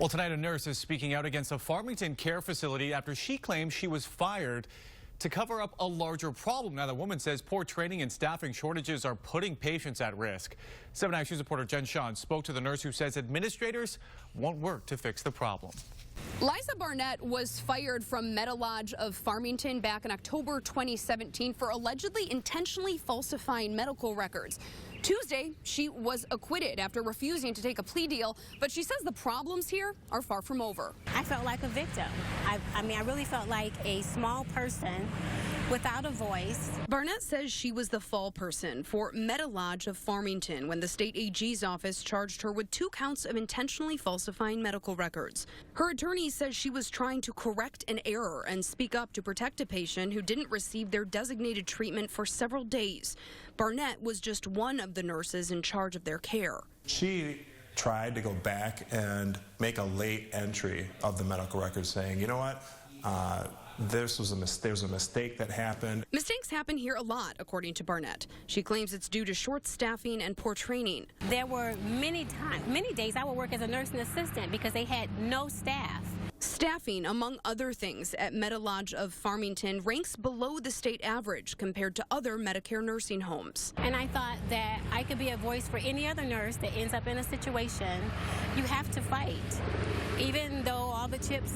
Well, tonight a nurse is speaking out against a Farmington care facility after she claims she was fired to cover up a larger problem. Now, the woman says poor training and staffing shortages are putting patients at risk. 7 Action News reporter Jen Sean spoke to the nurse who says administrators won't work to fix the problem. Liza Barnett was fired from Medilodge of Farmington back in October 2017 for allegedly intentionally falsifying medical records. Tuesday, she was acquitted after refusing to take a plea deal, but she says the problems here are far from over. I felt like a victim. I mean, I really felt like a small person without a voice. Barnett says she was the fall person for Medilodge of Farmington when the state AG's office charged her with 2 counts of intentionally falsifying medical records. Her attorney says she was trying to correct an error and speak up to protect a patient who didn't receive their designated treatment for several days. Barnett was just one of the nurses in charge of their care. She tried to go back and make a late entry of the medical records saying, you know what, there's a mistake that happened. Mistakes happen here a lot, according to Barnett. She claims it's due to short staffing and poor training. There were many days I would work as a nursing assistant because they had no staff. Staffing, among other things, at Medilodge of Farmington ranks below the state average compared to other Medicare nursing homes. And I thought that I could be a voice for any other nurse that ends up in a situation. You have to fight. Even though all the chips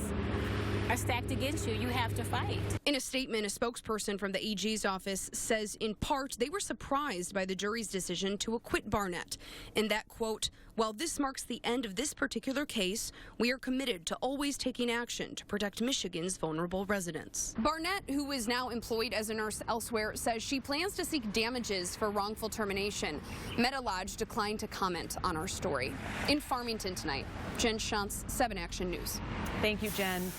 are stacked against you, you have to fight. In a statement, a spokesperson from the AG's office says, in part, they were surprised by the jury's decision to acquit Barnett. In that quote, while this marks the end of this particular case, we are committed to always taking action to protect Michigan's vulnerable residents. Barnett, who is now employed as a nurse elsewhere, says she plans to seek damages for wrongful termination. Medilodge declined to comment on our story. In Farmington tonight, Jen Shantz, 7 Action News. Thank you, Jen.